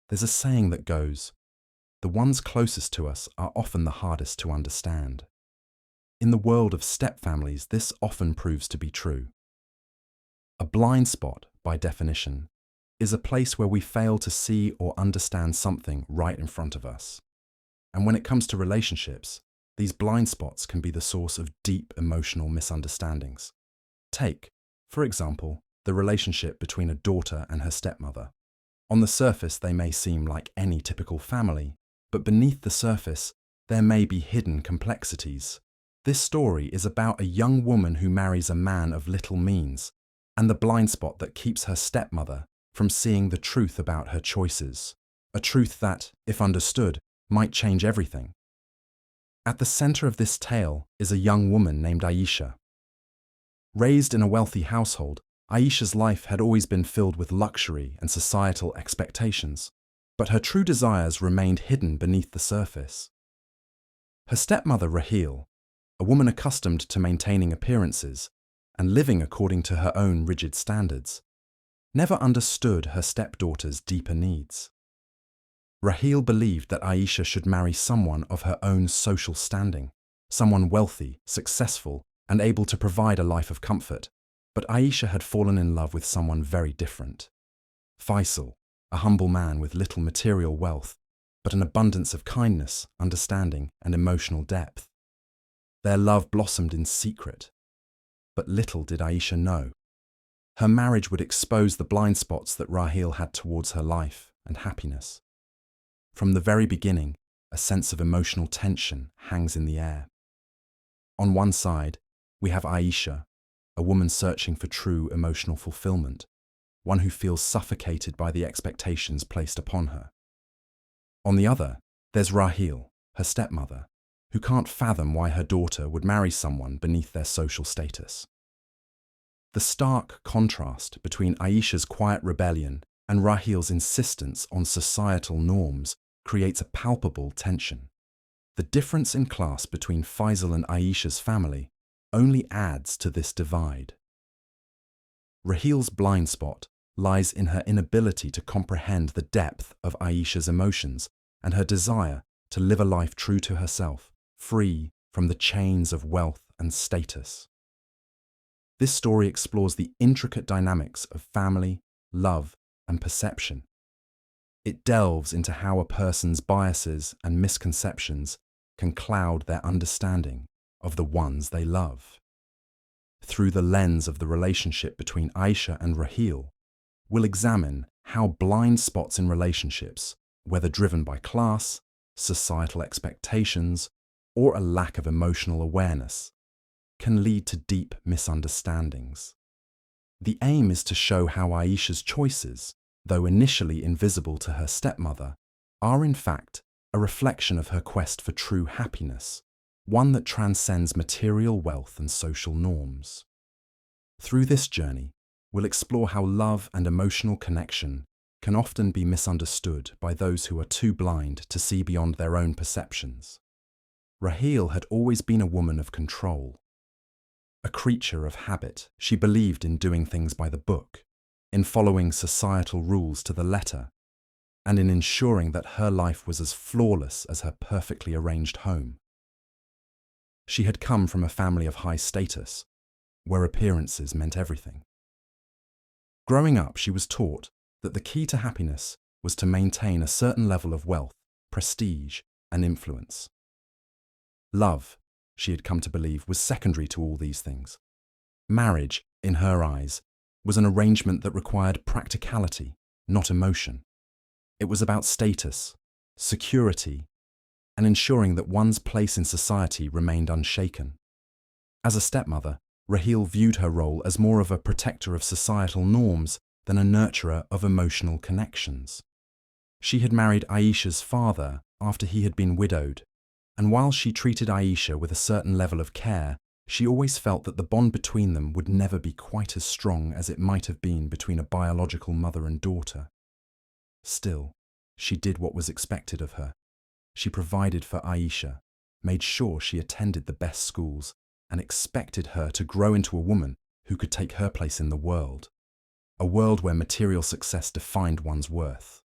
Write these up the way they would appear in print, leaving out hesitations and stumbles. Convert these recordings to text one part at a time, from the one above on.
There's a saying that goes, "The ones closest to us are often the hardest to understand." In the world of stepfamilies, this often proves to be true. A blind spot, by definition, is a place where we fail to see or understand something right in front of us. And when it comes to relationships, these blind spots can be the source of deep emotional misunderstandings. Take, for example, the relationship between a daughter and her stepmother. On the surface, they may seem like any typical family, but beneath the surface, there may be hidden complexities. This story is about a young woman who marries a man of little means, and the blind spot that keeps her stepmother from seeing the truth about her choices, a truth that, if understood, might change everything. At the center of this tale is a young woman named Aisha. Raised in a wealthy household, Aisha's life had always been filled with luxury and societal expectations, but her true desires remained hidden beneath the surface. Her stepmother, Rahil, a woman accustomed to maintaining appearances and living according to her own rigid standards, never understood her stepdaughter's deeper needs. Rahil believed that Aisha should marry someone of her own social standing, someone wealthy, successful, and able to provide a life of comfort. But Aisha had fallen in love with someone very different. Fisel, a humble man with little material wealth, but an abundance of kindness, understanding, and emotional depth. Their love blossomed in secret, but little did Aisha know. Her marriage would expose the blind spots that Rahil had towards her life and happiness. From the very beginning, a sense of emotional tension hangs in the air. On one side, we have Aisha, a woman searching for true emotional fulfillment, one who feels suffocated by the expectations placed upon her. On the other, there's Rahil, her stepmother, who can't fathom why her daughter would marry someone beneath their social status. The stark contrast between Aisha's quiet rebellion and Rahil's insistence on societal norms creates a palpable tension. The difference in class between Fisel and Aisha's family only adds to this divide. Rahil's blind spot lies in her inability to comprehend the depth of Aisha's emotions and her desire to live a life true to herself, free from the chains of wealth and status. This story explores the intricate dynamics of family, love, and perception. It delves into how a person's biases and misconceptions can cloud their understanding of the ones they love. Through the lens of the relationship between Aisha and Rahil, we'll examine how blind spots in relationships, whether driven by class, societal expectations, or a lack of emotional awareness, can lead to deep misunderstandings. The aim is to show how Aisha's choices, though initially invisible to her stepmother, are in fact a reflection of her quest for true happiness, one that transcends material wealth and social norms. Through this journey, we'll explore how love and emotional connection can often be misunderstood by those who are too blind to see beyond their own perceptions. Rahil had always been a woman of control. A creature of habit, she believed in doing things by the book, in following societal rules to the letter, and in ensuring that her life was as flawless as her perfectly arranged home. She had come from a family of high status, where appearances meant everything. Growing up, she was taught that the key to happiness was to maintain a certain level of wealth, prestige, and influence. Love, she had come to believe, was secondary to all these things. Marriage, in her eyes, was an arrangement that required practicality, not emotion. It was about status, security, and ensuring that one's place in society remained unshaken. As a stepmother, Rahil viewed her role as more of a protector of societal norms than a nurturer of emotional connections. She had married Aisha's father after he had been widowed, and while she treated Aisha with a certain level of care, she always felt that the bond between them would never be quite as strong as it might have been between a biological mother and daughter. Still, she did what was expected of her. She provided for Aisha, made sure she attended the best schools, and expected her to grow into a woman who could take her place in the world, a world where material success defined one's worth.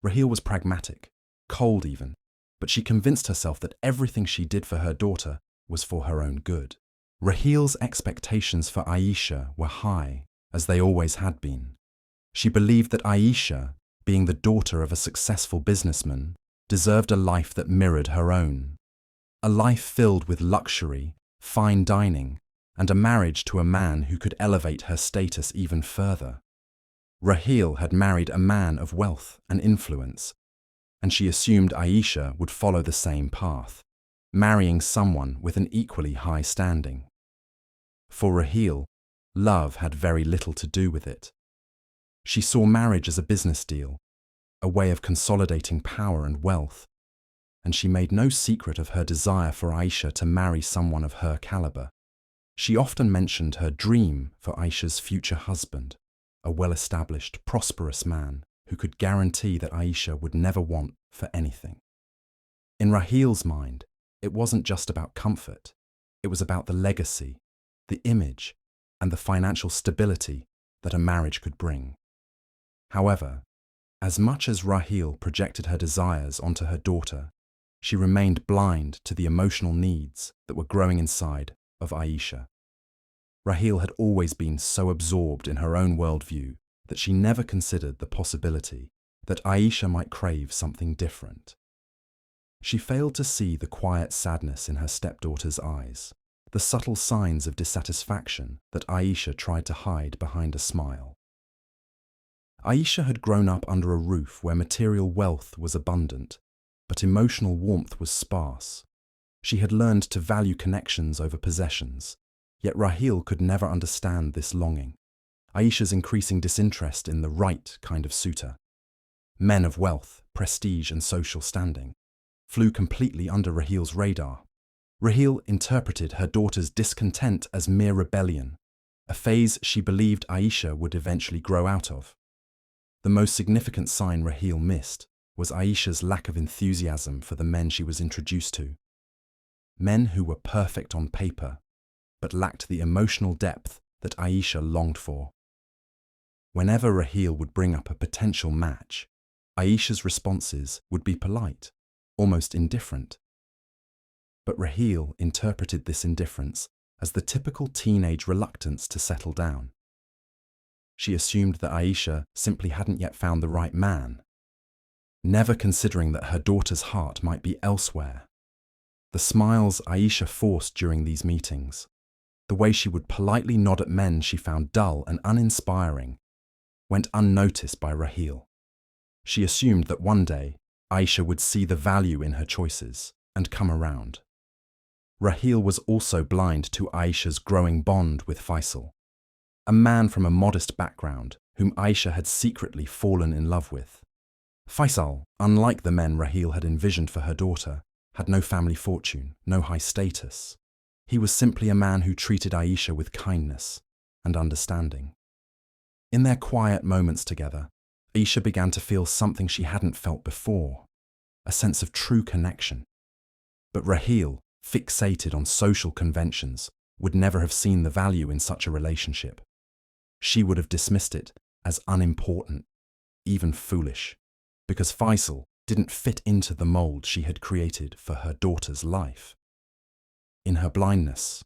Rahil was pragmatic, cold even, but she convinced herself that everything she did for her daughter was for her own good. Rahil's expectations for Aisha were high, as they always had been. She believed that Aisha, being the daughter of a successful businessman, deserved a life that mirrored her own. A life filled with luxury, fine dining, and a marriage to a man who could elevate her status even further. Rahil had married a man of wealth and influence, and she assumed Aisha would follow the same path, marrying someone with an equally high standing. For Rahil, love had very little to do with it. She saw marriage as a business deal, a way of consolidating power and wealth, and she made no secret of her desire for Aisha to marry someone of her caliber. She often mentioned her dream for Aisha's future husband, a well-established, prosperous man who could guarantee that Aisha would never want for anything. In Rahil's mind, it wasn't just about comfort. It was about the legacy, the image, and the financial stability that a marriage could bring. However, as much as Rahil projected her desires onto her daughter, she remained blind to the emotional needs that were growing inside of Aisha. Rahil had always been so absorbed in her own worldview that she never considered the possibility that Aisha might crave something different. She failed to see the quiet sadness in her stepdaughter's eyes, the subtle signs of dissatisfaction that Aisha tried to hide behind a smile. Aisha had grown up under a roof where material wealth was abundant, but emotional warmth was sparse. She had learned to value connections over possessions, yet Rahil could never understand this longing. Aisha's increasing disinterest in the right kind of suitor, men of wealth, prestige and social standing, flew completely under Rahil's radar. Rahil interpreted her daughter's discontent as mere rebellion, a phase she believed Aisha would eventually grow out of. The most significant sign Rahil missed was Aisha's lack of enthusiasm for the men she was introduced to. Men who were perfect on paper, but lacked the emotional depth that Aisha longed for. Whenever Rahil would bring up a potential match, Aisha's responses would be polite, almost indifferent. But Rahil interpreted this indifference as the typical teenage reluctance to settle down. She assumed that Aisha simply hadn't yet found the right man, never considering that her daughter's heart might be elsewhere. The smiles Aisha forced during these meetings, the way she would politely nod at men she found dull and uninspiring, went unnoticed by Rahil. She assumed that one day Aisha would see the value in her choices and come around. Rahil was also blind to Aisha's growing bond with Fisel, a man from a modest background whom Aisha had secretly fallen in love with. Fisel, unlike the men Rahil had envisioned for her daughter, had no family fortune, no high status. He was simply a man who treated Aisha with kindness and understanding. In their quiet moments together, Aisha began to feel something she hadn't felt before, a sense of true connection. But Rahil, fixated on social conventions, would never have seen the value in such a relationship. She would have dismissed it as unimportant, even foolish, because Fisel didn't fit into the mold she had created for her daughter's life. In her blindness,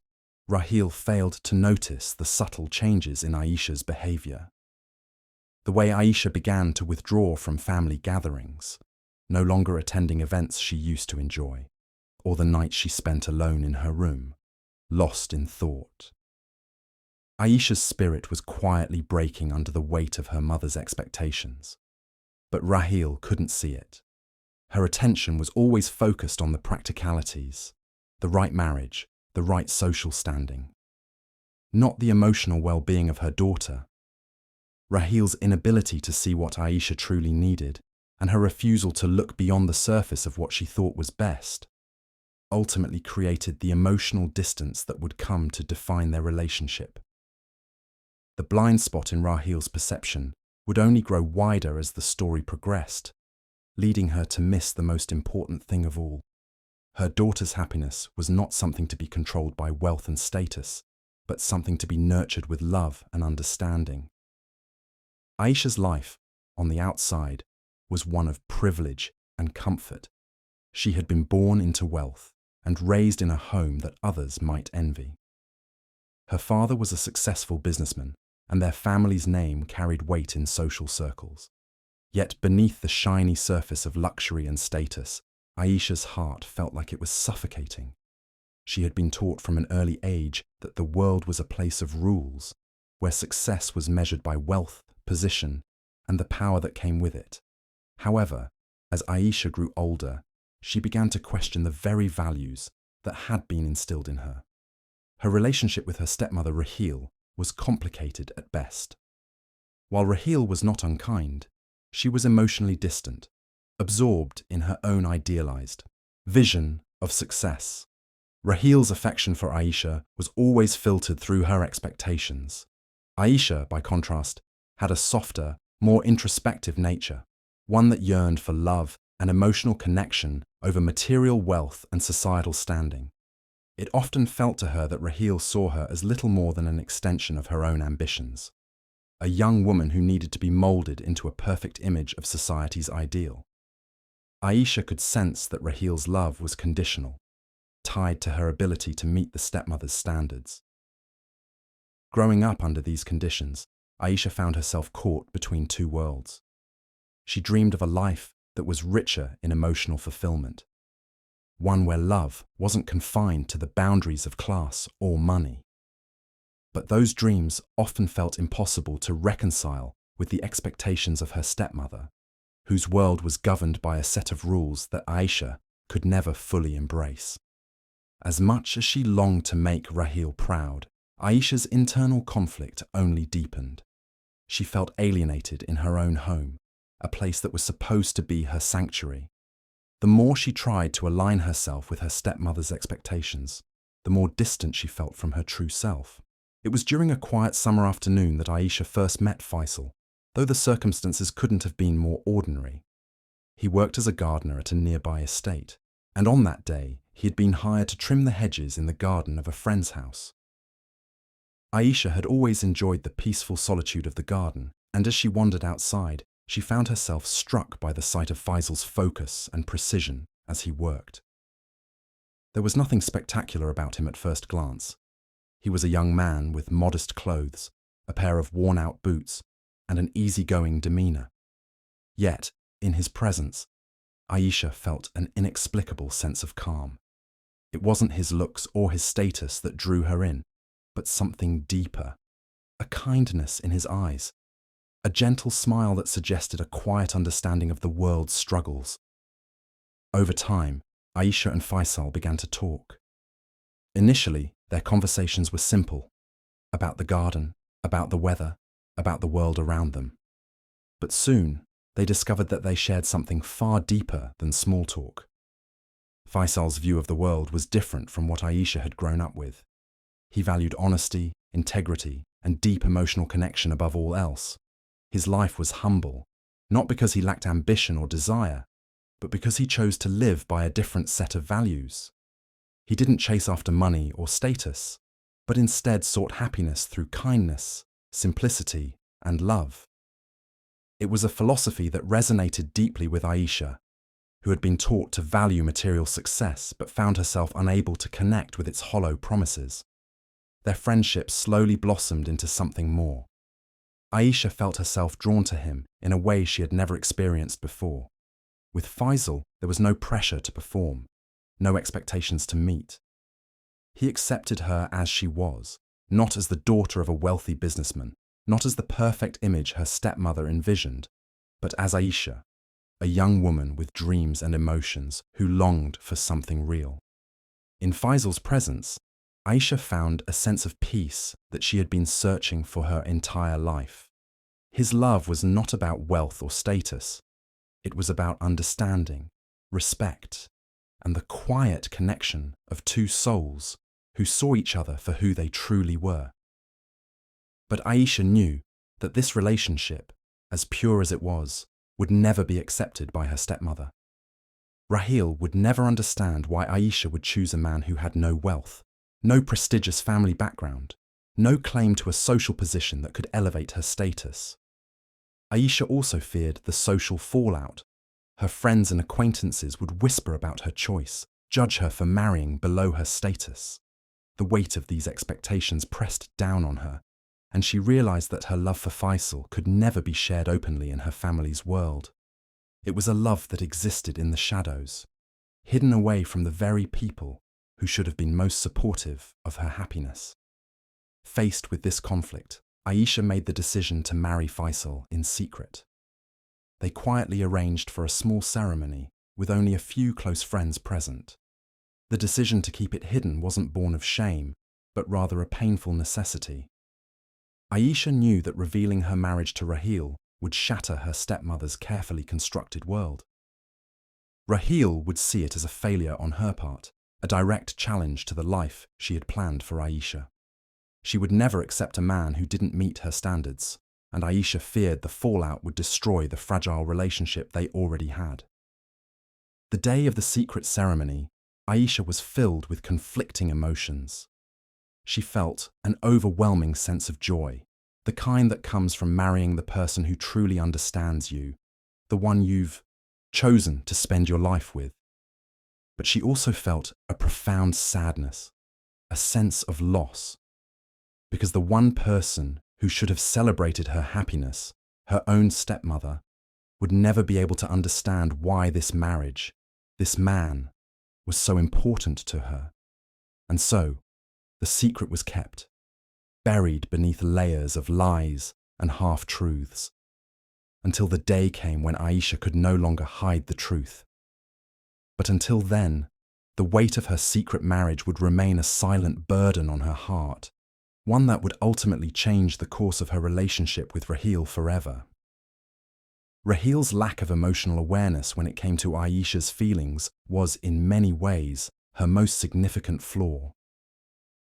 Rahil failed to notice the subtle changes in Aisha's behavior. The way Aisha began to withdraw from family gatherings, no longer attending events she used to enjoy, or the nights she spent alone in her room, lost in thought. Aisha's spirit was quietly breaking under the weight of her mother's expectations, but Rahil couldn't see it. Her attention was always focused on the practicalities, the right marriage, the right social standing, not the emotional well-being of her daughter. Rahil's inability to see what Aisha truly needed, and her refusal to look beyond the surface of what she thought was best, ultimately created the emotional distance that would come to define their relationship. The blind spot in Rahil's perception would only grow wider as the story progressed, leading her to miss the most important thing of all. Her daughter's happiness was not something to be controlled by wealth and status, but something to be nurtured with love and understanding. Aisha's life, on the outside, was one of privilege and comfort. She had been born into wealth and raised in a home that others might envy. Her father was a successful businessman, and their family's name carried weight in social circles. Yet beneath the shiny surface of luxury and status, Aisha's heart felt like it was suffocating. She had been taught from an early age that the world was a place of rules, where success was measured by wealth, position, and the power that came with it. However, as Aisha grew older, she began to question the very values that had been instilled in her. Her relationship with her stepmother Rahil was complicated at best. While Rahil was not unkind, she was emotionally distant, absorbed in her own idealized vision of success. Rahil's affection for Aisha was always filtered through her expectations. Aisha, by contrast, had a softer, more introspective nature, one that yearned for love and emotional connection over material wealth and societal standing. It often felt to her that Rahil saw her as little more than an extension of her own ambitions, a young woman who needed to be molded into a perfect image of society's ideal. Aisha could sense that Rahil's love was conditional, tied to her ability to meet the stepmother's standards. Growing up under these conditions, Aisha found herself caught between two worlds. She dreamed of a life that was richer in emotional fulfillment, one where love wasn't confined to the boundaries of class or money. But those dreams often felt impossible to reconcile with the expectations of her stepmother, whose world was governed by a set of rules that Aisha could never fully embrace. As much as she longed to make Rahil proud, Aisha's internal conflict only deepened. She felt alienated in her own home, a place that was supposed to be her sanctuary. The more she tried to align herself with her stepmother's expectations, the more distant she felt from her true self. It was during a quiet summer afternoon that Aisha first met Fisel, though the circumstances couldn't have been more ordinary. He worked as a gardener at a nearby estate, and on that day, he had been hired to trim the hedges in the garden of a friend's house. Aisha had always enjoyed the peaceful solitude of the garden, and as she wandered outside, she found herself struck by the sight of Fisel's focus and precision as he worked. There was nothing spectacular about him at first glance. He was a young man with modest clothes, a pair of worn-out boots, and an easygoing demeanor. Yet, in his presence, Aisha felt an inexplicable sense of calm. It wasn't his looks or his status that drew her in, but something deeper, a kindness in his eyes, a gentle smile that suggested a quiet understanding of the world's struggles. Over time, Aisha and Fisel began to talk. Initially, their conversations were simple, about the garden, about the weather, about the world around them. But soon, they discovered that they shared something far deeper than small talk. Fisel's view of the world was different from what Aisha had grown up with. He valued honesty, integrity, and deep emotional connection above all else. His life was humble, not because he lacked ambition or desire, but because he chose to live by a different set of values. He didn't chase after money or status, but instead sought happiness through kindness, simplicity, and love. It was a philosophy that resonated deeply with Aisha, who had been taught to value material success but found herself unable to connect with its hollow promises. Their friendship slowly blossomed into something more. Aisha felt herself drawn to him in a way she had never experienced before. With Fisel, there was no pressure to perform, no expectations to meet. He accepted her as she was, not as the daughter of a wealthy businessman, not as the perfect image her stepmother envisioned, but as Aisha, a young woman with dreams and emotions who longed for something real. In Fisel's presence, Aisha found a sense of peace that she had been searching for her entire life. His love was not about wealth or status. It was about understanding, respect, and the quiet connection of two souls who saw each other for who they truly were. But Aisha knew that this relationship, as pure as it was, would never be accepted by her stepmother. Rahil would never understand why Aisha would choose a man who had no wealth, no prestigious family background, no claim to a social position that could elevate her status. Aisha also feared the social fallout. Her friends and acquaintances would whisper about her choice, judge her for marrying below her status. The weight of these expectations pressed down on her, and she realized that her love for Fisel could never be shared openly in her family's world. It was a love that existed in the shadows, hidden away from the very people who should have been most supportive of her happiness. Faced with this conflict, Aisha made the decision to marry Fisel in secret. They quietly arranged for a small ceremony with only a few close friends present. The decision to keep it hidden wasn't born of shame, but rather a painful necessity. Aisha knew that revealing her marriage to Rahil would shatter her stepmother's carefully constructed world. Rahil would see it as a failure on her part, a direct challenge to the life she had planned for Aisha. She would never accept a man who didn't meet her standards, and Aisha feared the fallout would destroy the fragile relationship they already had. The day of the secret ceremony, Aisha was filled with conflicting emotions. She felt an overwhelming sense of joy, the kind that comes from marrying the person who truly understands you, the one you've chosen to spend your life with. But she also felt a profound sadness, a sense of loss, because the one person who should have celebrated her happiness, her own stepmother, would never be able to understand why this marriage, this man, was so important to her. And so, the secret was kept, buried beneath layers of lies and half-truths, until the day came when Aisha could no longer hide the truth. But until then, the weight of her secret marriage would remain a silent burden on her heart, one that would ultimately change the course of her relationship with Rahil forever. Rahil's lack of emotional awareness when it came to Aisha's feelings was, in many ways, her most significant flaw.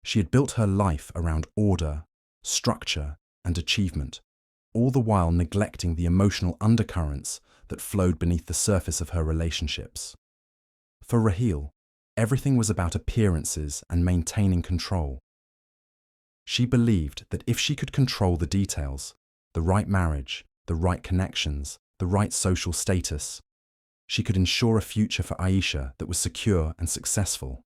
She had built her life around order, structure, and achievement, all the while neglecting the emotional undercurrents that flowed beneath the surface of her relationships. For Rahil, everything was about appearances and maintaining control. She believed that if she could control the details, the right marriage, the right connections, the right social status, she could ensure a future for Aisha that was secure and successful.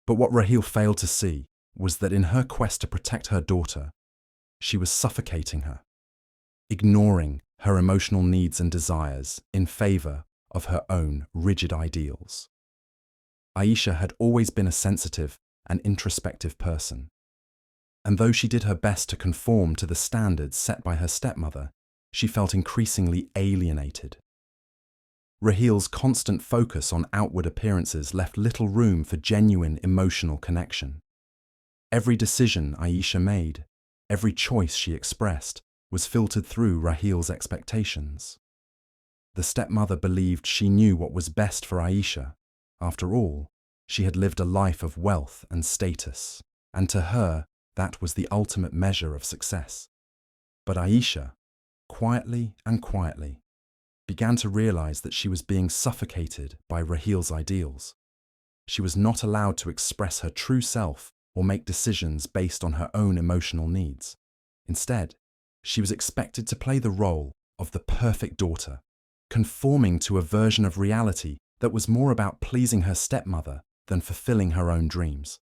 But what Rahil failed to see was that in her quest to protect her daughter, she was suffocating her, ignoring her emotional needs and desires in favor of her own rigid ideals. Aisha had always been a sensitive and introspective person, and though she did her best to conform to the standards set by her stepmother, she felt increasingly alienated. Rahil's constant focus on outward appearances left little room for genuine emotional connection. Every decision Aisha made, every choice she expressed, was filtered through Rahil's expectations. The stepmother believed she knew what was best for Aisha. After all, she had lived a life of wealth and status, and to her, that was the ultimate measure of success. But Aisha, quietly, began to realize that she was being suffocated by Rahil's ideals. She was not allowed to express her true self or make decisions based on her own emotional needs. Instead, she was expected to play the role of the perfect daughter, conforming to a version of reality that was more about pleasing her stepmother than fulfilling her own dreams.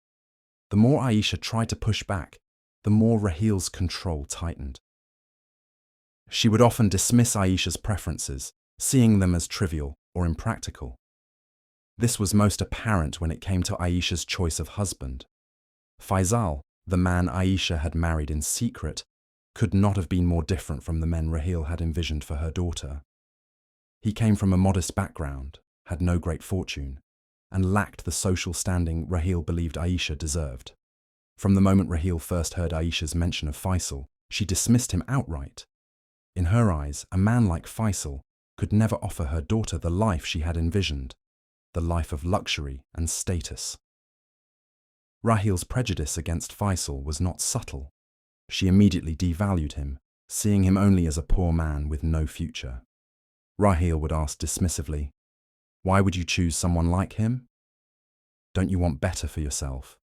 The more Aisha tried to push back, the more Rahil's control tightened. She would often dismiss Aisha's preferences, seeing them as trivial or impractical. This was most apparent when it came to Aisha's choice of husband. Fisel, the man Aisha had married in secret, could not have been more different from the men Rahil had envisioned for her daughter. He came from a modest background, had no great fortune, and lacked the social standing Rahil believed Aisha deserved. From the moment Rahil first heard Aisha's mention of Fisel, she dismissed him outright. In her eyes, a man like Fisel could never offer her daughter the life she had envisioned, the life of luxury and status. Rahil's prejudice against Fisel was not subtle. She immediately devalued him, seeing him only as a poor man with no future. Rahil would ask dismissively, "Why would you choose someone like him? Don't you want better for yourself?"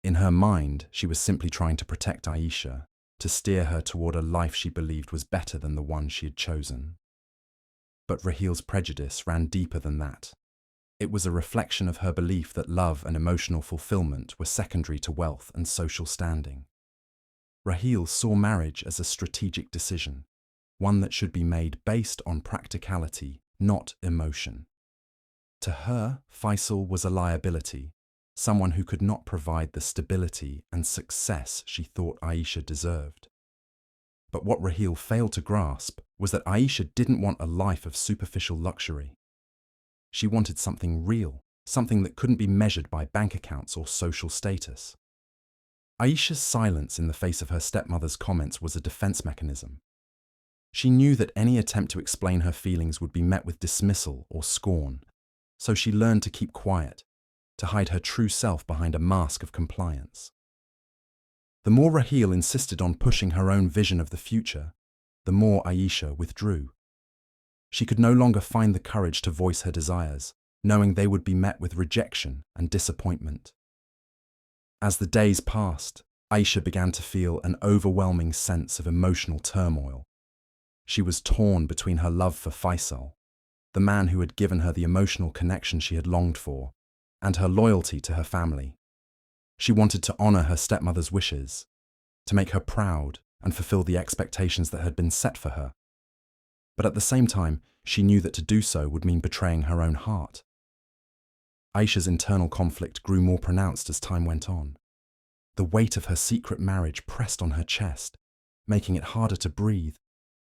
In her mind, she was simply trying to protect Aisha, to steer her toward a life she believed was better than the one she had chosen. But Rahil's prejudice ran deeper than that. It was a reflection of her belief that love and emotional fulfillment were secondary to wealth and social standing. Rahil saw marriage as a strategic decision, one that should be made based on practicality, not emotion. To her, Fisel was a liability, someone who could not provide the stability and success she thought Aisha deserved. But what Rahil failed to grasp was that Aisha didn't want a life of superficial luxury. She wanted something real, something that couldn't be measured by bank accounts or social status. Aisha's silence in the face of her stepmother's comments was a defense mechanism. She knew that any attempt to explain her feelings would be met with dismissal or scorn, so she learned to keep quiet, to hide her true self behind a mask of compliance. The more Rahil insisted on pushing her own vision of the future, the more Aisha withdrew. She could no longer find the courage to voice her desires, knowing they would be met with rejection and disappointment. As the days passed, Aisha began to feel an overwhelming sense of emotional turmoil. She was torn between her love for Fisel, the man who had given her the emotional connection she had longed for, and her loyalty to her family. She wanted to honor her stepmother's wishes, to make her proud and fulfill the expectations that had been set for her. But at the same time, she knew that to do so would mean betraying her own heart. Aisha's internal conflict grew more pronounced as time went on. The weight of her secret marriage pressed on her chest, making it harder to breathe,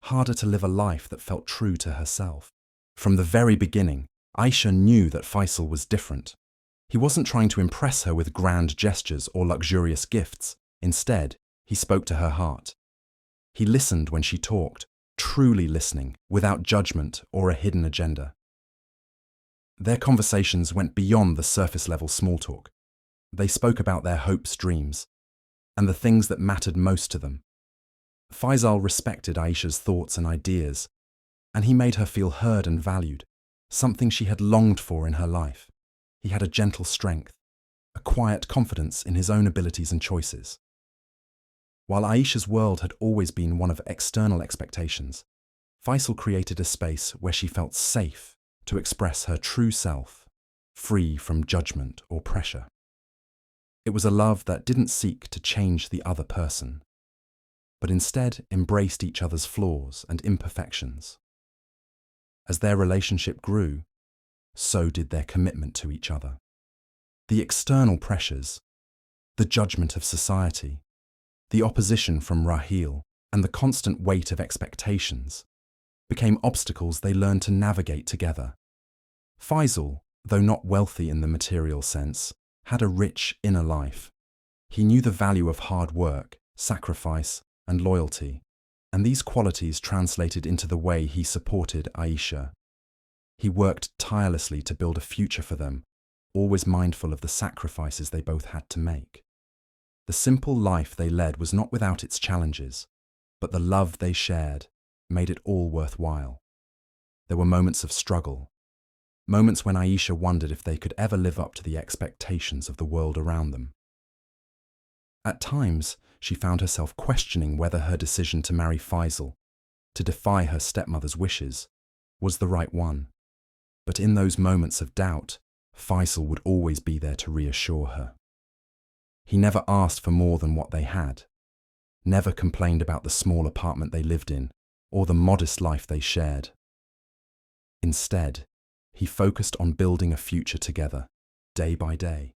harder to live a life that felt true to herself. From the very beginning, Aisha knew that Fisel was different. He wasn't trying to impress her with grand gestures or luxurious gifts. Instead, he spoke to her heart. He listened when she talked, truly listening, without judgment or a hidden agenda. Their conversations went beyond the surface-level small talk. They spoke about their hopes, dreams, and the things that mattered most to them. Fisel respected Aisha's thoughts and ideas, and he made her feel heard and valued, something she had longed for in her life. He had a gentle strength, a quiet confidence in his own abilities and choices. While Aisha's world had always been one of external expectations, Fisel created a space where she felt safe to express her true self, free from judgment or pressure. It was a love that didn't seek to change the other person, but instead embraced each other's flaws and imperfections. As their relationship grew, so did their commitment to each other. The external pressures, the judgment of society, the opposition from Rahil, and the constant weight of expectations became obstacles they learned to navigate together. Fisel, though not wealthy in the material sense, had a rich inner life. He knew the value of hard work, sacrifice, and loyalty, and these qualities translated into the way he supported Aisha. He worked tirelessly to build a future for them, always mindful of the sacrifices they both had to make. The simple life they led was not without its challenges, but the love they shared made it all worthwhile. There were moments of struggle, moments when Aisha wondered if they could ever live up to the expectations of the world around them. At times, she found herself questioning whether her decision to marry Fisel, to defy her stepmother's wishes, was the right one. But in those moments of doubt, Fisel would always be there to reassure her. He never asked for more than what they had, never complained about the small apartment they lived in or the modest life they shared. Instead, he focused on building a future together, day by day.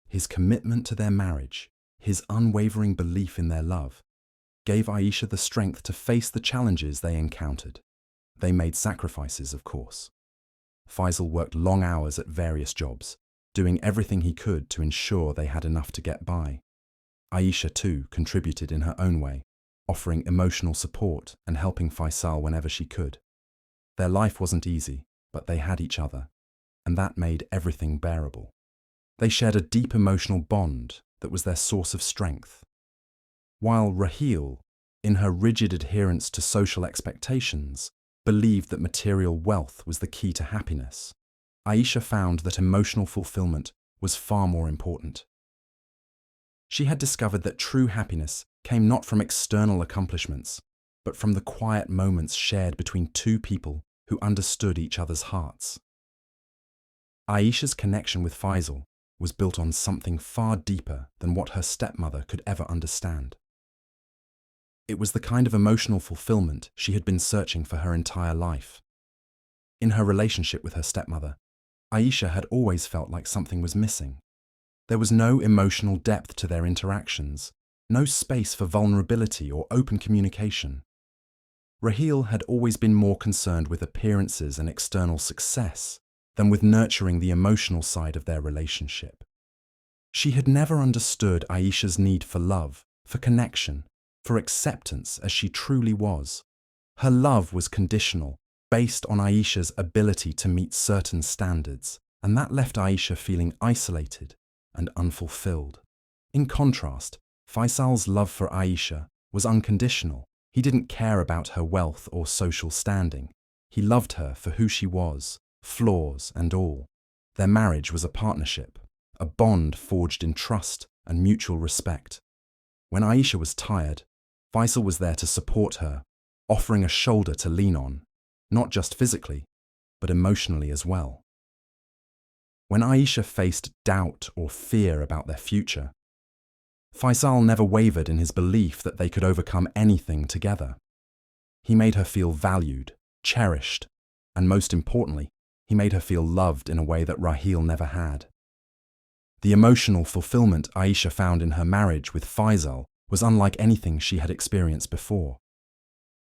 His commitment to their marriage, his unwavering belief in their love, gave Aisha the strength to face the challenges they encountered. They made sacrifices, of course. Fisel worked long hours at various jobs, doing everything he could to ensure they had enough to get by. Aisha, too, contributed in her own way, offering emotional support and helping Fisel whenever she could. Their life wasn't easy, but they had each other, and that made everything bearable. They shared a deep emotional bond that was their source of strength. While Rahil, in her rigid adherence to social expectations, believed that material wealth was the key to happiness, Aisha found that emotional fulfillment was far more important. She had discovered that true happiness came not from external accomplishments, but from the quiet moments shared between two people who understood each other's hearts. Aisha's connection with Fisel was built on something far deeper than what her stepmother could ever understand. It was the kind of emotional fulfillment she had been searching for her entire life. In her relationship with her stepmother, Aisha had always felt like something was missing. There was no emotional depth to their interactions, no space for vulnerability or open communication. Rahil had always been more concerned with appearances and external success than with nurturing the emotional side of their relationship. She had never understood Aisha's need for love, for connection, for acceptance as she truly was. Her love was conditional, based on Aisha's ability to meet certain standards, and that left Aisha feeling isolated and unfulfilled. In contrast, Fisel's love for Aisha was unconditional. He didn't care about her wealth or social standing. He loved her for who she was, flaws and all. Their marriage was a partnership, a bond forged in trust and mutual respect. When Aisha was tired, Fisel was there to support her, offering a shoulder to lean on, not just physically, but emotionally as well. When Aisha faced doubt or fear about their future, Fisel never wavered in his belief that they could overcome anything together. He made her feel valued, cherished, and most importantly, he made her feel loved in a way that Rahil never had. The emotional fulfillment Aisha found in her marriage with Fisel was unlike anything she had experienced before.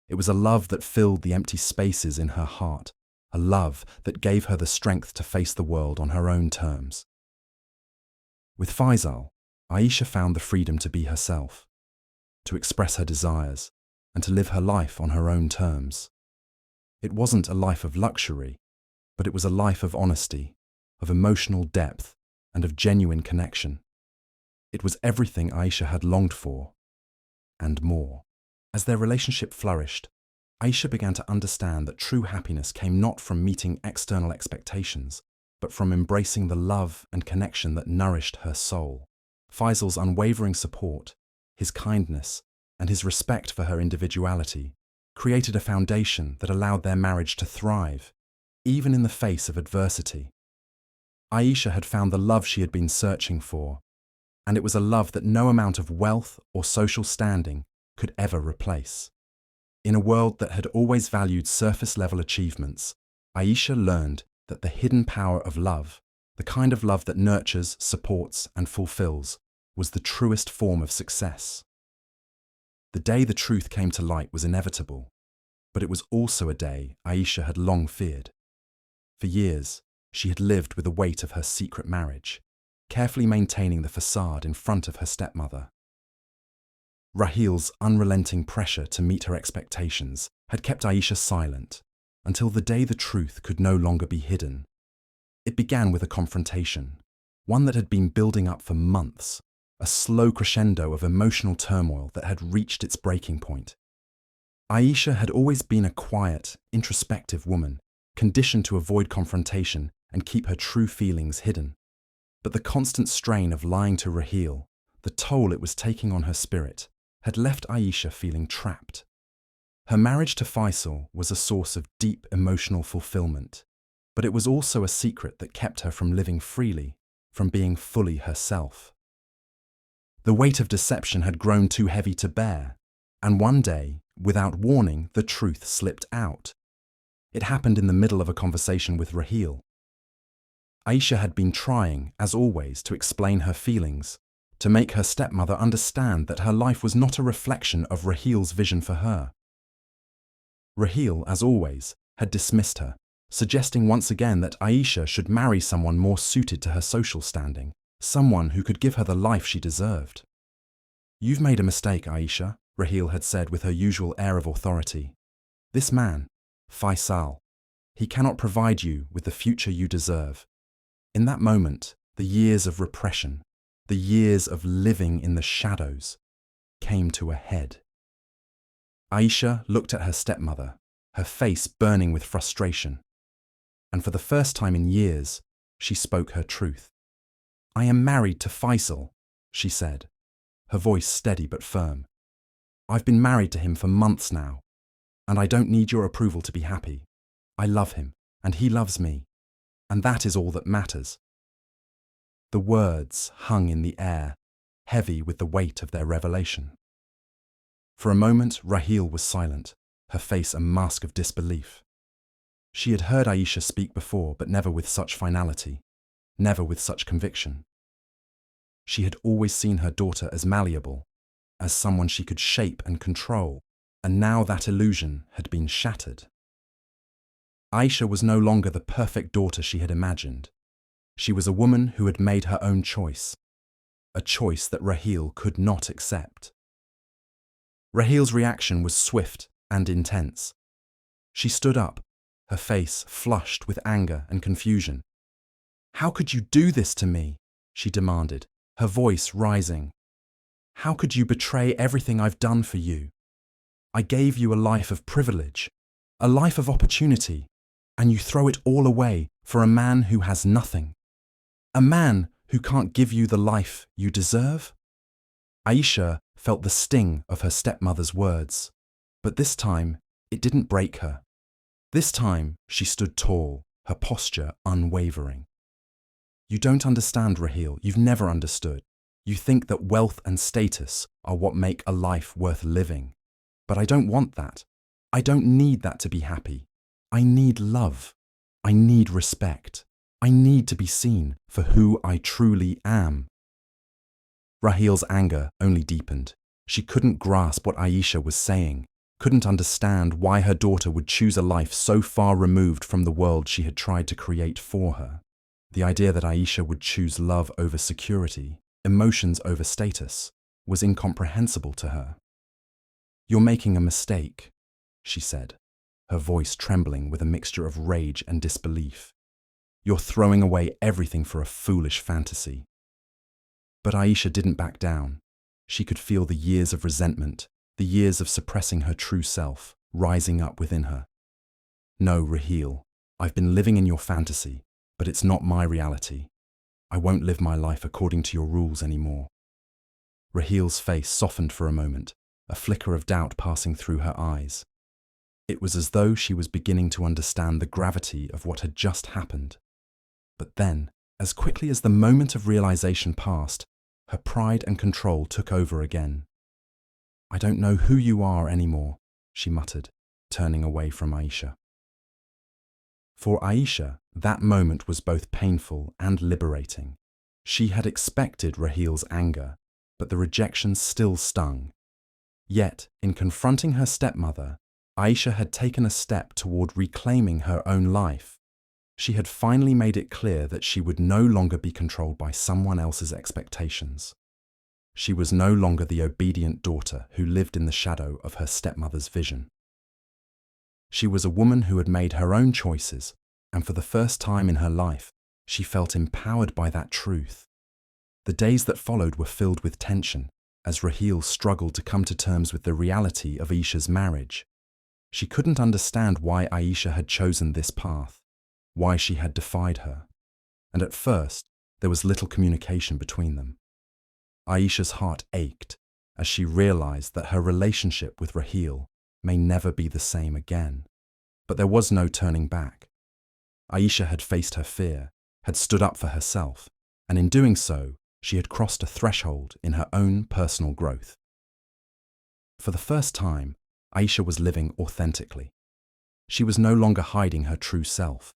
It was a love that filled the empty spaces in her heart, a love that gave her the strength to face the world on her own terms. With Fisel, Aisha found the freedom to be herself, to express her desires, and to live her life on her own terms. It wasn't a life of luxury, but it was a life of honesty, of emotional depth, and of genuine connection. It was everything Aisha had longed for, and more. As their relationship flourished, Aisha began to understand that true happiness came not from meeting external expectations, but from embracing the love and connection that nourished her soul. Fisel's unwavering support, his kindness, and his respect for her individuality created a foundation that allowed their marriage to thrive, even in the face of adversity. Aisha had found the love she had been searching for, and it was a love that no amount of wealth or social standing could ever replace. In a world that had always valued surface-level achievements, Aisha learned that the hidden power of love, the kind of love that nurtures, supports, and fulfills, was the truest form of success. The day the truth came to light was inevitable, but it was also a day Aisha had long feared. For years, she had lived with the weight of her secret marriage, carefully maintaining the facade in front of her stepmother. Rahil's unrelenting pressure to meet her expectations had kept Aisha silent until the day the truth could no longer be hidden. It began with a confrontation, one that had been building up for months, a slow crescendo of emotional turmoil that had reached its breaking point. Aisha had always been a quiet, introspective woman, conditioned to avoid confrontation and keep her true feelings hidden. But the constant strain of lying to Rahil, the toll it was taking on her spirit, had left Aisha feeling trapped. Her marriage to Fisel was a source of deep emotional fulfillment, but it was also a secret that kept her from living freely, from being fully herself. The weight of deception had grown too heavy to bear, and one day, without warning, the truth slipped out. It happened in the middle of a conversation with Rahil. Aisha had been trying, as always, to explain her feelings, to make her stepmother understand that her life was not a reflection of Rahil's vision for her. Rahil, as always, had dismissed her, suggesting once again that Aisha should marry someone more suited to her social standing, someone who could give her the life she deserved. "You've made a mistake, Aisha," Rahil had said with her usual air of authority. "This man, Fisel, he cannot provide you with the future you deserve." In that moment, the years of repression, the years of living in the shadows, came to a head. Aisha looked at her stepmother, her face burning with frustration. And for the first time in years, she spoke her truth. "I am married to Fisel," she said, her voice steady but firm. I've been married to him for months now, and I don't need your approval to be happy. I love him, and he loves me, and that is all that matters." The words hung in the air, heavy with the weight of their revelation. For a moment, Rahil was silent, her face a mask of disbelief. She had heard Aisha speak before, but never with such finality, never with such conviction. She had always seen her daughter as malleable, as someone she could shape and control, and now that illusion had been shattered. Aisha was no longer the perfect daughter she had imagined. She was a woman who had made her own choice, a choice that Rahil could not accept. Rahil's reaction was swift and intense. She stood up, her face flushed with anger and confusion. "How could you do this to me?" she demanded, her voice rising. "How could you betray everything I've done for you? I gave you a life of privilege, a life of opportunity, and you throw it all away for a man who has nothing. A man who can't give you the life you deserve?" Aisha felt the sting of her stepmother's words, but this time it didn't break her. This time she stood tall, her posture unwavering. "You don't understand, Rahil. You've never understood. You think that wealth and status are what make a life worth living. But I don't want that. I don't need that to be happy. I need love. I need respect. I need to be seen for who I truly am." Rahil's anger only deepened. She couldn't grasp what Aisha was saying, couldn't understand why her daughter would choose a life so far removed from the world she had tried to create for her. The idea that Aisha would choose love over security, emotions over status, was incomprehensible to her. "You're making a mistake," she said, her voice trembling with a mixture of rage and disbelief. "You're throwing away everything for a foolish fantasy." But Aisha didn't back down. She could feel the years of resentment, the years of suppressing her true self, rising up within her. "No, Rahil, I've been living in your fantasy, but it's not my reality. I won't live my life according to your rules anymore." Rahil's face softened for a moment, a flicker of doubt passing through her eyes. It was as though she was beginning to understand the gravity of what had just happened. But then, as quickly as the moment of realization passed, her pride and control took over again. "I don't know who you are anymore," she muttered, turning away from Aisha. For Aisha, that moment was both painful and liberating. She had expected Rahil's anger, but the rejection still stung. Yet, in confronting her stepmother, Aisha had taken a step toward reclaiming her own life. She had finally made it clear that she would no longer be controlled by someone else's expectations. She was no longer the obedient daughter who lived in the shadow of her stepmother's vision. She was a woman who had made her own choices, and for the first time in her life, she felt empowered by that truth. The days that followed were filled with tension, as Rahil struggled to come to terms with the reality of Aisha's marriage. She couldn't understand why Aisha had chosen this path, why she had defied her, and at first there was little communication between them. Aisha's heart ached as she realized that her relationship with Rahil may never be the same again. But there was no turning back. Aisha had faced her fear, had stood up for herself, and in doing so, she had crossed a threshold in her own personal growth. For the first time, Aisha was living authentically. She was no longer hiding her true self.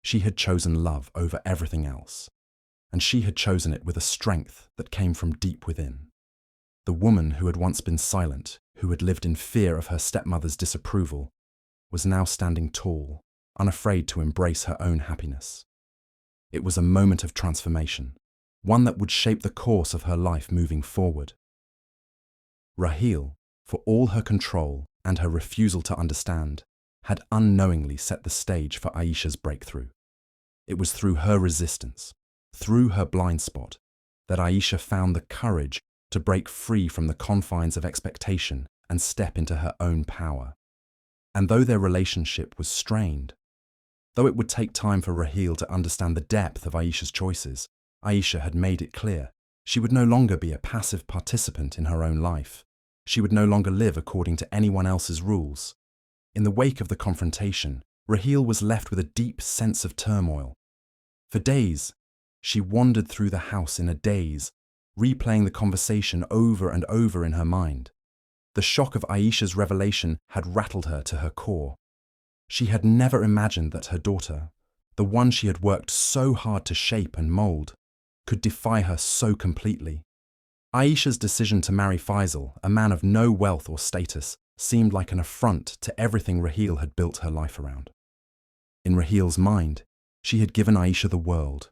She had chosen love over everything else, and she had chosen it with a strength that came from deep within. The woman who had once been silent, who had lived in fear of her stepmother's disapproval, was now standing tall, unafraid to embrace her own happiness. It was a moment of transformation, one that would shape the course of her life moving forward. Rahil, for all her control and her refusal to understand, had unknowingly set the stage for Aisha's breakthrough. It was through her resistance, through her blind spot, that Aisha found the courage to break free from the confines of expectation and step into her own power. And though their relationship was strained, though it would take time for Rahil to understand the depth of Aisha's choices, Aisha had made it clear she would no longer be a passive participant in her own life. She would no longer live according to anyone else's rules. In the wake of the confrontation, Rahil was left with a deep sense of turmoil. For days, she wandered through the house in a daze, replaying the conversation over and over in her mind. The shock of Aisha's revelation had rattled her to her core. She had never imagined that her daughter, the one she had worked so hard to shape and mold, could defy her so completely. Aisha's decision to marry Fisel, a man of no wealth or status, seemed like an affront to everything Rahil had built her life around. In Rahil's mind, she had given Aisha the world,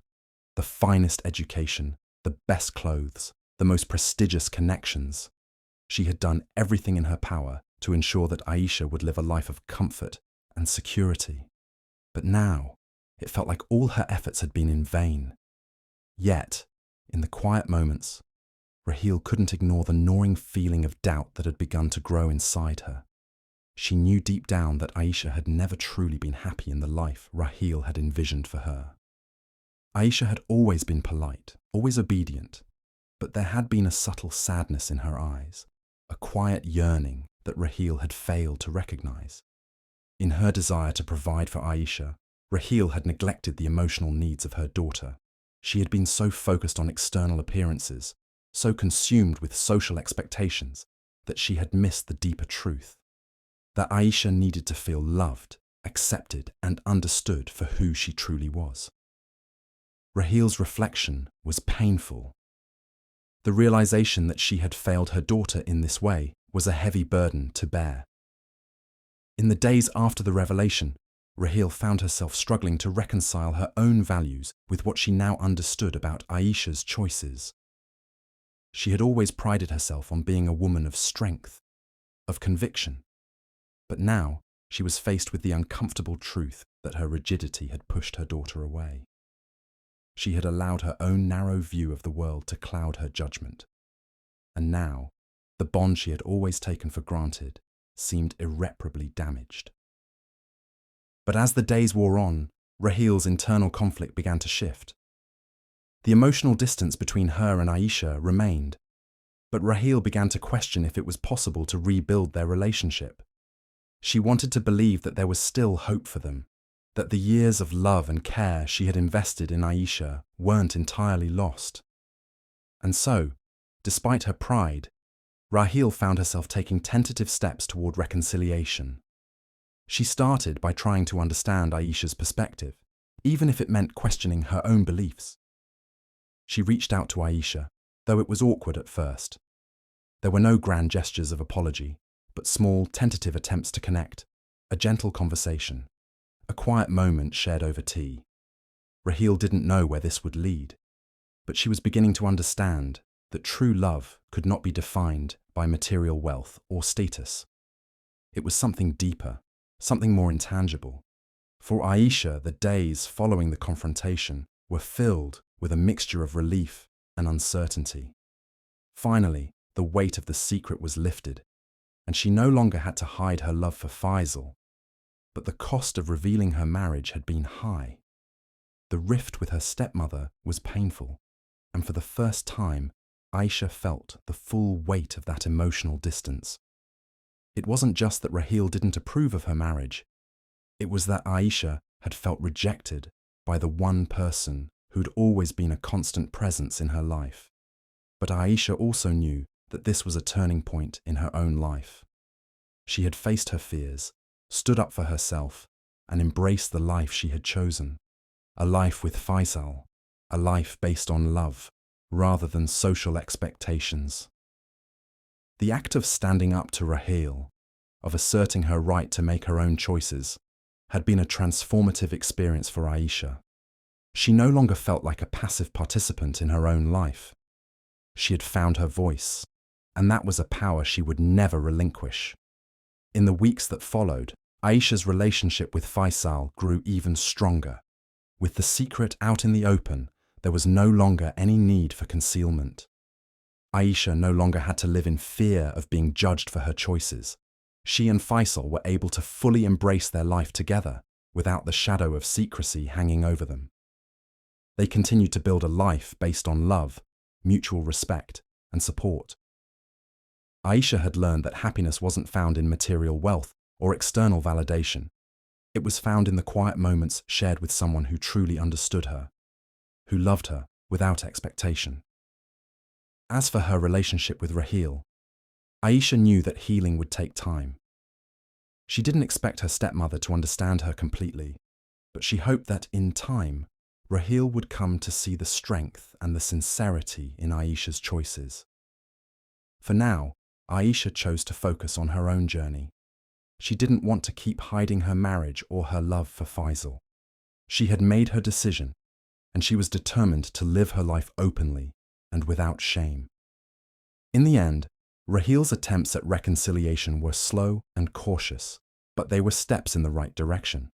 the finest education, the best clothes, the most prestigious connections. She had done everything in her power to ensure that Aisha would live a life of comfort and security. But now, it felt like all her efforts had been in vain. Yet, in the quiet moments, Rahil couldn't ignore the gnawing feeling of doubt that had begun to grow inside her. She knew deep down that Aisha had never truly been happy in the life Rahil had envisioned for her. Aisha had always been polite, always obedient, but there had been a subtle sadness in her eyes, a quiet yearning that Rahil had failed to recognize. In her desire to provide for Aisha, Rahil had neglected the emotional needs of her daughter. She had been so focused on external appearances, so consumed with social expectations, that she had missed the deeper truth, that Aisha needed to feel loved, accepted, and understood for who she truly was. Rahil's reflection was painful. The realization that she had failed her daughter in this way was a heavy burden to bear. In the days after the revelation, Rahil found herself struggling to reconcile her own values with what she now understood about Aisha's choices. She had always prided herself on being a woman of strength, of conviction, but now she was faced with the uncomfortable truth that her rigidity had pushed her daughter away. She had allowed her own narrow view of the world to cloud her judgment, and now the bond she had always taken for granted seemed irreparably damaged. But as the days wore on, Rahil's internal conflict began to shift. The emotional distance between her and Aisha remained, but Rahil began to question if it was possible to rebuild their relationship. She wanted to believe that there was still hope for them, that the years of love and care she had invested in Aisha weren't entirely lost. And so, despite her pride, Rahil found herself taking tentative steps toward reconciliation. She started by trying to understand Aisha's perspective, even if it meant questioning her own beliefs. She reached out to Aisha, though it was awkward at first. There were no grand gestures of apology, but small, tentative attempts to connect, a gentle conversation, a quiet moment shared over tea. Rahil didn't know where this would lead, but she was beginning to understand that true love could not be defined by material wealth or status. It was something deeper, something more intangible. For Aisha, the days following the confrontation were filled with a mixture of relief and uncertainty. Finally, the weight of the secret was lifted, and she no longer had to hide her love for Fisel. But the cost of revealing her marriage had been high. The rift with her stepmother was painful, and for the first time, Aisha felt the full weight of that emotional distance. It wasn't just that Rahil didn't approve of her marriage. It was that Aisha had felt rejected by the one person who'd always been a constant presence in her life. But Aisha also knew that this was a turning point in her own life. She had faced her fears, stood up for herself, and embraced the life she had chosen. A life with Fisel, a life based on love, rather than social expectations. The act of standing up to Rahil, of asserting her right to make her own choices, had been a transformative experience for Aisha. She no longer felt like a passive participant in her own life. She had found her voice, and that was a power she would never relinquish. In the weeks that followed, Aisha's relationship with Fisel grew even stronger. With the secret out in the open, there was no longer any need for concealment. Aisha no longer had to live in fear of being judged for her choices. She and Fisel were able to fully embrace their life together, without the shadow of secrecy hanging over them. They continued to build a life based on love, mutual respect, and support. Aisha had learned that happiness wasn't found in material wealth or external validation. It was found in the quiet moments shared with someone who truly understood her, who loved her without expectation. As for her relationship with Rahil, Aisha knew that healing would take time. She didn't expect her stepmother to understand her completely, but she hoped that in time, Rahil would come to see the strength and the sincerity in Aisha's choices. For now, Aisha chose to focus on her own journey. She didn't want to keep hiding her marriage or her love for Fisel. She had made her decision, and she was determined to live her life openly and without shame. In the end, Rahil's attempts at reconciliation were slow and cautious, but they were steps in the right direction.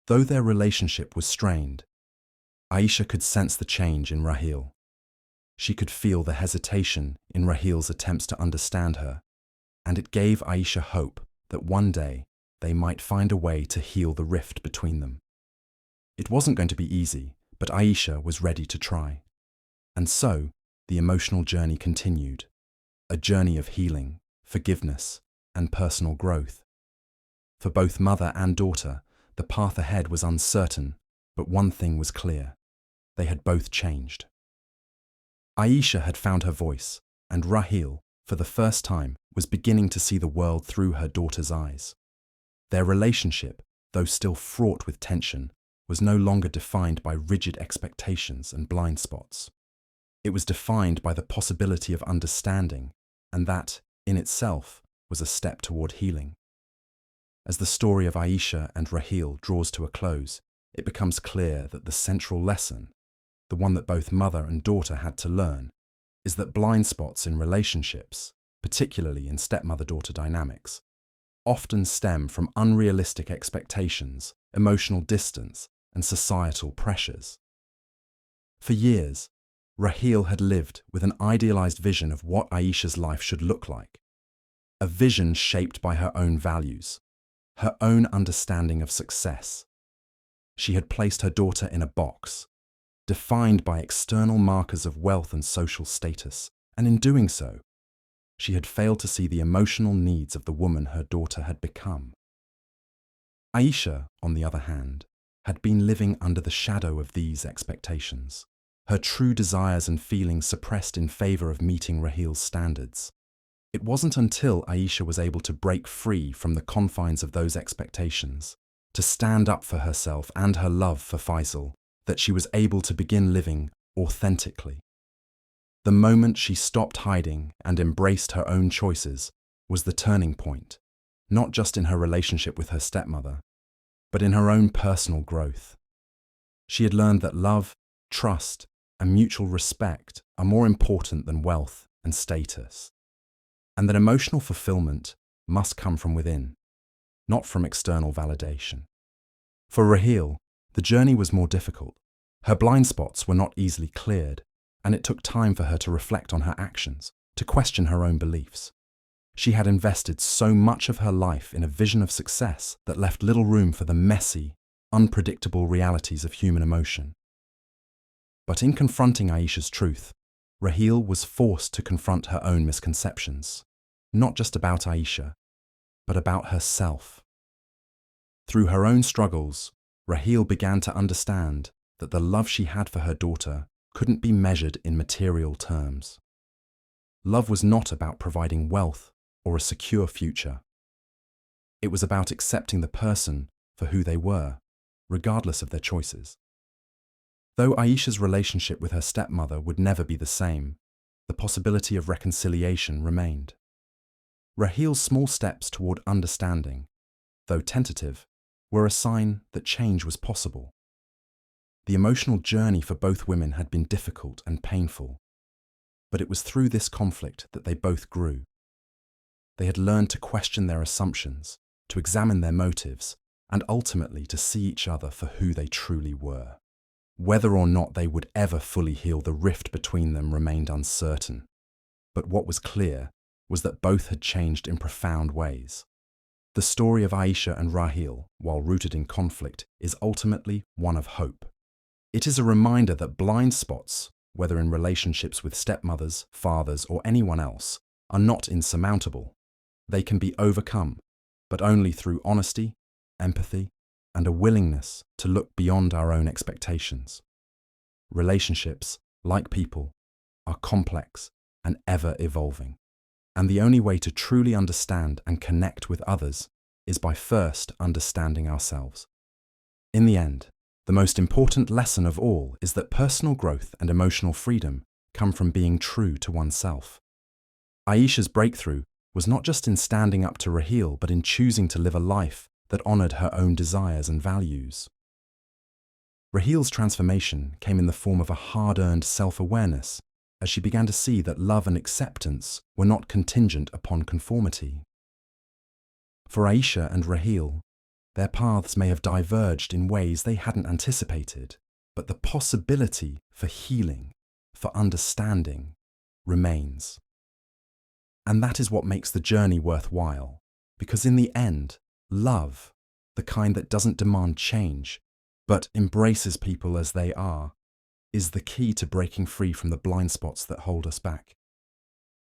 Though their relationship was strained, Aisha could sense the change in Rahil. She could feel the hesitation in Rahil's attempts to understand her, and it gave Aisha hope that one day they might find a way to heal the rift between them. It wasn't going to be easy, but Aisha was ready to try. And so, the emotional journey continued, a journey of healing, forgiveness, and personal growth. For both mother and daughter, the path ahead was uncertain, but one thing was clear: they had both changed. Aisha had found her voice, and Rahil, for the first time, was beginning to see the world through her daughter's eyes. Their relationship, though still fraught with tension, was no longer defined by rigid expectations and blind spots. It was defined by the possibility of understanding, and that, in itself, was a step toward healing. As the story of Aisha and Rahil draws to a close, it becomes clear that the central lesson, the one that both mother and daughter had to learn, is that blind spots in relationships, particularly in stepmother-daughter dynamics, often stem from unrealistic expectations, emotional distance, and societal pressures. For years, Rahil had lived with an idealized vision of what Aisha's life should look like, a vision shaped by her own values, her own understanding of success. She had placed her daughter in a box, defined by external markers of wealth and social status, and in doing so, she had failed to see the emotional needs of the woman her daughter had become. Aisha, on the other hand, had been living under the shadow of these expectations, her true desires and feelings suppressed in favor of meeting Rahil's standards. It wasn't until Aisha was able to break free from the confines of those expectations, to stand up for herself and her love for Fisel, that she was able to begin living authentically. The moment she stopped hiding and embraced her own choices was the turning point, not just in her relationship with her stepmother, but in her own personal growth. She had learned that love, trust, and mutual respect are more important than wealth and status, and that emotional fulfillment must come from within, not from external validation. For Rahil, the journey was more difficult. Her blind spots were not easily cleared, and it took time for her to reflect on her actions, to question her own beliefs. She had invested so much of her life in a vision of success that left little room for the messy, unpredictable realities of human emotion. But in confronting Aisha's truth, Rahil was forced to confront her own misconceptions, not just about Aisha, but about herself. Through her own struggles, Rahil began to understand that the love she had for her daughter couldn't be measured in material terms. Love was not about providing wealth or a secure future. It was about accepting the person for who they were, regardless of their choices. Though Aisha's relationship with her stepmother would never be the same, the possibility of reconciliation remained. Rahil's small steps toward understanding, though tentative, were a sign that change was possible. The emotional journey for both women had been difficult and painful, but it was through this conflict that they both grew. They had learned to question their assumptions, to examine their motives, and ultimately to see each other for who they truly were. Whether or not they would ever fully heal the rift between them remained uncertain, but what was clear was that both had changed in profound ways. The story of Aisha and Rahil, while rooted in conflict, is ultimately one of hope. It is a reminder that blind spots, whether in relationships with stepmothers, fathers, or anyone else, are not insurmountable. They can be overcome, but only through honesty, empathy, and a willingness to look beyond our own expectations. Relationships, like people, are complex and ever-evolving, and the only way to truly understand and connect with others is by first understanding ourselves. In the end, the most important lesson of all is that personal growth and emotional freedom come from being true to oneself. Aisha's breakthrough was not just in standing up to Rahil, but in choosing to live a life that honored her own desires and values. Rahil's transformation came in the form of a hard-earned self-awareness as she began to see that love and acceptance were not contingent upon conformity. For Aisha and Rahil, their paths may have diverged in ways they hadn't anticipated, but the possibility for healing, for understanding, remains. And that is what makes the journey worthwhile, because in the end, love, the kind that doesn't demand change, but embraces people as they are, is the key to breaking free from the blind spots that hold us back.